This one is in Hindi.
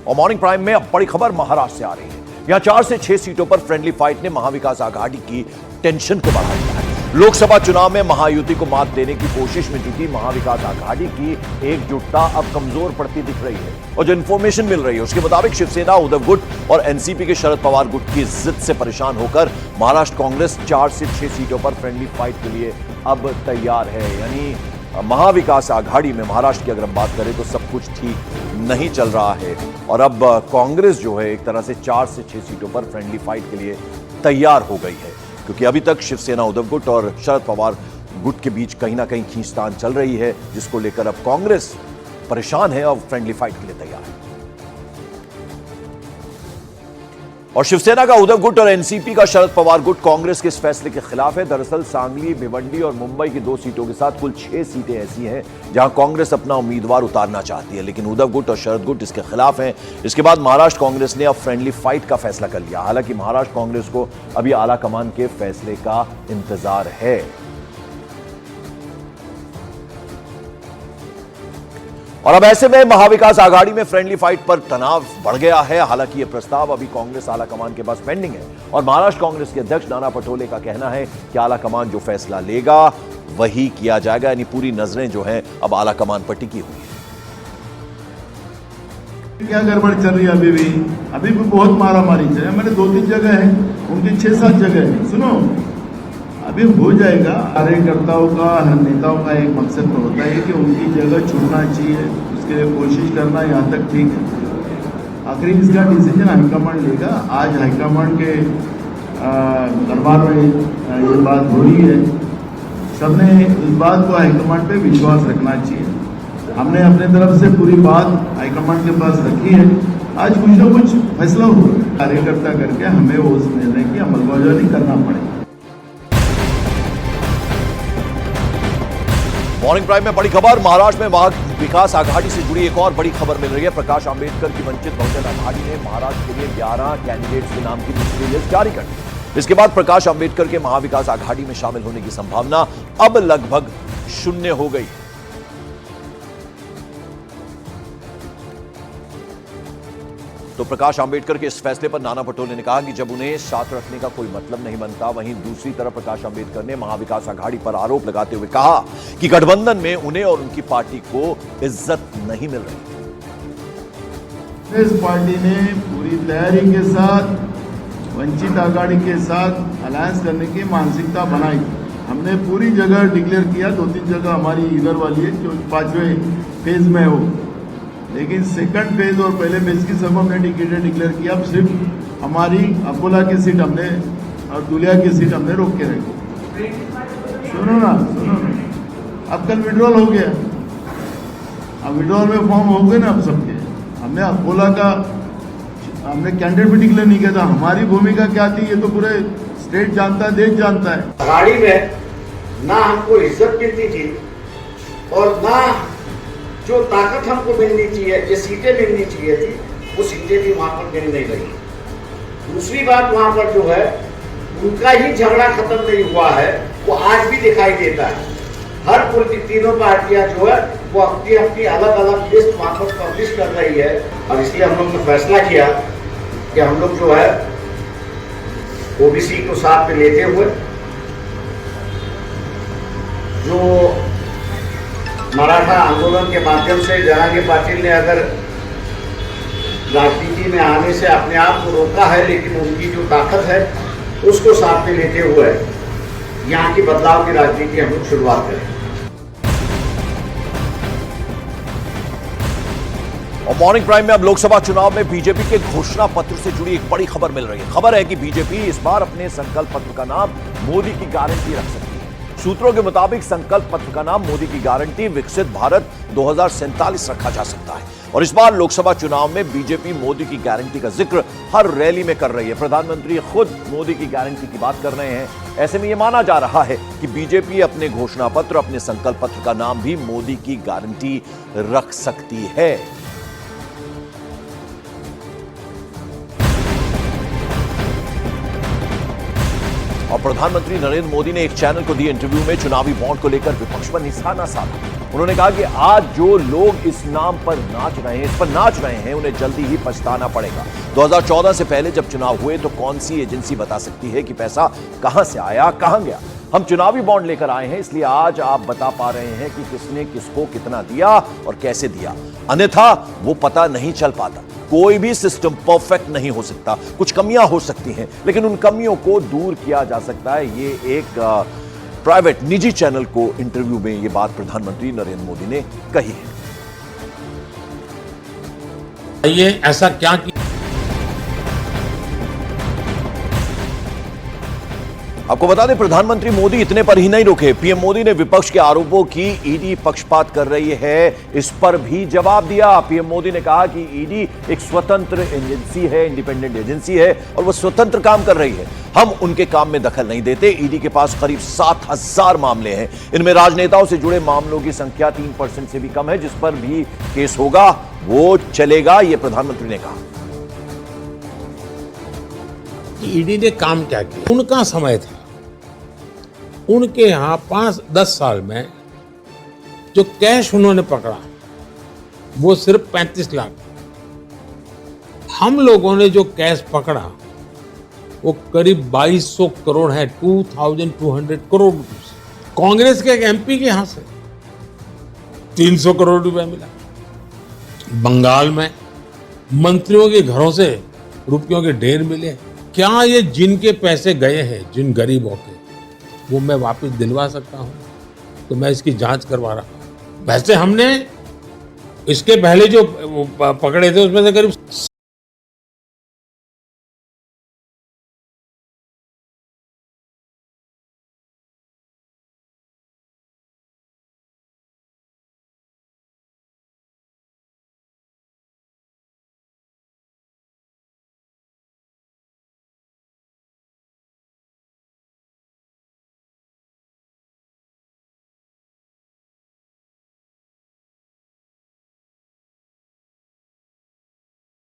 और मॉर्निंग प्राइम में अब बड़ी खबर महाराष्ट्र से आ रही है। यहां 4 से 6 सीटों पर फ्रेंडली फाइट ने महाविकास आघाड़ी की टेंशन को बढ़ा दिया है। लोकसभा चुनाव में महायुति को मात देने की कोशिश में जुटी महाविकास आघाड़ी की एकजुटता अब कमजोर पड़ती दिख रही है। और जो इंफॉर्मेशन मिल रही है उसके मुताबिक शिवसेना, उद्धव गुट और एनसीपी के शरद पवार गुट की जिद से परेशान होकर महाराष्ट्र कांग्रेस 4 से 6 सीटों पर फ्रेंडली फाइट के लिए अब तैयार है। यानी महाविकास आघाड़ी में महाराष्ट्र की अगर हम बात करें तो सब कुछ ठीक नहीं चल रहा है और अब कांग्रेस जो है एक तरह से 4 से 6 सीटों पर फ्रेंडली फाइट के लिए तैयार हो गई है, क्योंकि अभी तक शिवसेना, उद्धव गुट और शरद पवार गुट के बीच कहीं ना कहीं खींचतान चल रही है, जिसको लेकर अब कांग्रेस परेशान है और फ्रेंडली फाइट के लिए तैयार है। और शिवसेना का उद्धव गुट और एनसीपी का शरद पवार गुट कांग्रेस के इस फैसले के खिलाफ है। दरअसल सांगली, भिवंडी और मुंबई की 2 सीटों के साथ कुल 6 सीटें ऐसी हैं जहां कांग्रेस अपना उम्मीदवार उतारना चाहती है, लेकिन उद्धव गुट और शरद गुट इसके खिलाफ हैं। इसके बाद महाराष्ट्र कांग्रेस ने अब फ्रेंडली फाइट का फैसला कर लिया। हालांकि महाराष्ट्र कांग्रेस को अभी आला कमान के फैसले का इंतजार है। और अब ऐसे में महाविकास आघाड़ी में फ्रेंडली फाइट पर तनाव बढ़ गया है। हालांकि यह प्रस्ताव अभी कांग्रेस आला कमान के पास पेंडिंग है और महाराष्ट्र कांग्रेस के अध्यक्ष नाना पटोले का कहना है कि आला कमान जो फैसला लेगा वही किया जाएगा। यानी पूरी नजरें जो हैं अब आला कमान पर टिकी हुई है। क्या गड़बड़ चल रही है अभी भी बहुत मारामारी चल रही है। मैंने 2-3 जगह है, उनकी 6-7 जगह है। सुनो, अभी हो जाएगा। कार्यकर्ताओं का, हर नेताओं का एक मकसद तो होता है कि उनकी जगह छूटना चाहिए, उसके लिए कोशिश करना, यहाँ तक ठीक है। आखिरी इसका डिसीजन हाईकमांड लेगा। आज हाईकमांड के दरबार में ये बात हो रही है। सबने इस बात को हाईकमांड पे विश्वास रखना चाहिए। हमने अपने तरफ से पूरी बात हाईकमांड के पास रखी है। आज कुछ न कुछ फैसला हुआ, कार्यकर्ता करके हमें उस निर्णय की अमलबजावनी करना पड़ेगा। मॉर्निंग प्राइम में बड़ी खबर, महाराष्ट्र में महाविकास आघाड़ी से जुड़ी एक और बड़ी खबर मिल रही है। प्रकाश आंबेडकर की वंचित बहुजन आघाड़ी ने महाराष्ट्र के लिए 11 कैंडिडेट्स के नाम की दूसरी लिस्ट जारी कर दी। इसके बाद प्रकाश आंबेडकर के महाविकास आघाड़ी में शामिल होने की संभावना अब लगभग 0 हो गई। तो प्रकाश आंबेडकर के इस फैसले पर नाना पटोले ने कहा कि जब उन्हें साथ रखने का कोई मतलब नहीं बनता, वहीं दूसरी तरफ प्रकाश आंबेडकर ने महाविकास आघाड़ी पर आरोप लगाते हुए कहा कि गठबंधन में उन्हें और उनकी पार्टी को इज्जत नहीं मिल रही। इस पार्टी ने पूरी तैयारी के साथ वंचित आघाड़ी के साथ अलायंस करने की मानसिकता बनाई। हमने पूरी जगह डिक्लेयर किया, 2-3 जगह हमारी इधर वाली है जो 5वें फेज में हो, लेकिन सेकंड फेज और पहले फेज की सब हमने टिकटें डिक्लेयर किया। अब सिर्फ हमारी अकोला की सीट हमने और दुलिया की सीट हमने रोक के रखी। सुनो ना, अब कल विड्रॉल हो गया, अब विड्रॉल में फॉर्म हो गए ना अब सबके। हमने अकोला का हमने कैंडिडेट भी डिक्लेयर नहीं किया था। हमारी भूमिका क्या थी ये तो पूरे स्टेट जानता है, देश जानता है। आघाड़ी में ना हमको इज्जत मिलती थी और ना जो ताकत हमको मिलनी चाहिए, जो सीटें मिलनी चाहिए थी, वो सीटें भी वहां पर मिल नहीं रही। दूसरी बात, वहां पर जो है उनका ही झगड़ा खत्म नहीं हुआ है, वो आज भी दिखाई देता है। हर तीनों पार्टियां जो है वो अपनी अपनी अलग अलग लिस्ट वहां पर पब्लिश कर रही है और इसलिए हम लोग ने फैसला किया कि हम लोग जो है ओबीसी को साथ में लेते हुए जो मराठा आंदोलन के माध्यम से जनांगी पाटिल ने अगर राजनीति में आने से अपने आप को रोका है, लेकिन उनकी जो ताकत है उसको साथ में लेते हुए यहाँ की बदलाव की राजनीति हम लोग शुरुआत करें। और मॉर्निंग प्राइम में अब लोकसभा चुनाव में बीजेपी के घोषणा पत्र से जुड़ी एक बड़ी खबर मिल रही है। खबर है कि बीजेपी इस बार अपने संकल्प पत्र का नाम मोदी की गारंटी रख सकती है। सूत्रों के मुताबिक संकल्प पत्र का नाम मोदी की गारंटी विकसित भारत 2047 रखा जा सकता है। और इस बार लोकसभा चुनाव में बीजेपी मोदी की गारंटी का जिक्र हर रैली में कर रही है। प्रधानमंत्री खुद मोदी की गारंटी की बात कर रहे हैं। ऐसे में यह माना जा रहा है कि बीजेपी अपने घोषणा पत्र, अपने संकल्प पत्र का नाम भी मोदी की गारंटी रख सकती है। और और प्रधानमंत्री नरेंद्र मोदी ने एक चैनल को दिए इंटरव्यू में चुनावी बॉन्ड को लेकर विपक्ष पर निशाना साधा। उन्होंने कहा कि आज जो लोग इस नाम पर नाच रहे हैं उन्हें जल्दी ही पछताना पड़ेगा। 2014 से पहले जब चुनाव हुए तो कौन सी एजेंसी बता सकती है कि पैसा कहां से आया, कहां गया? हम चुनावी बॉन्ड लेकर आए हैं, इसलिए आज आप बता पा रहे हैं कि किसने किसको कितना दिया और कैसे दिया, अन्यथा वो पता नहीं चल पाता। कोई भी सिस्टम परफेक्ट नहीं हो सकता, कुछ कमियां हो सकती हैं, लेकिन उन कमियों को दूर किया जा सकता है। ये एक प्राइवेट निजी चैनल को इंटरव्यू में ये बात प्रधानमंत्री नरेंद्र मोदी ने कही है। ये ऐसा क्या किया? आपको बता दें, प्रधानमंत्री मोदी इतने पर ही नहीं रुके। पीएम मोदी ने विपक्ष के आरोपों की ईडी पक्षपात कर रही है, इस पर भी जवाब दिया। पीएम मोदी ने कहा कि ईडी एक स्वतंत्र एजेंसी है, इंडिपेंडेंट एजेंसी है और वह स्वतंत्र काम कर रही है। हम उनके काम में दखल नहीं देते। ईडी के पास करीब 7,000 मामले हैं। इनमें राजनेताओं से जुड़े मामलों की संख्या 3% से भी कम है। जिस पर भी केस होगा वो चलेगा, यह प्रधानमंत्री ने कहा। ईडी ने काम क्या किया? उनका समय था, उनके यहां 5-10 साल में जो कैश उन्होंने पकड़ा वो सिर्फ 35 लाख। हम लोगों ने जो कैश पकड़ा वो करीब 2200 करोड़ है, 2200 करोड़ रुपए। कांग्रेस के एक एमपी के यहां से 300 करोड़ रुपए मिला। बंगाल में मंत्रियों के घरों से रुपयों के ढेर मिले। क्या ये जिनके पैसे गए हैं, जिन गरीबों के, वो मैं वापस दिलवा सकता हूं? तो मैं इसकी जांच करवा रहा हूं। वैसे हमने इसके पहले जो पकड़े थे उसमें से करीब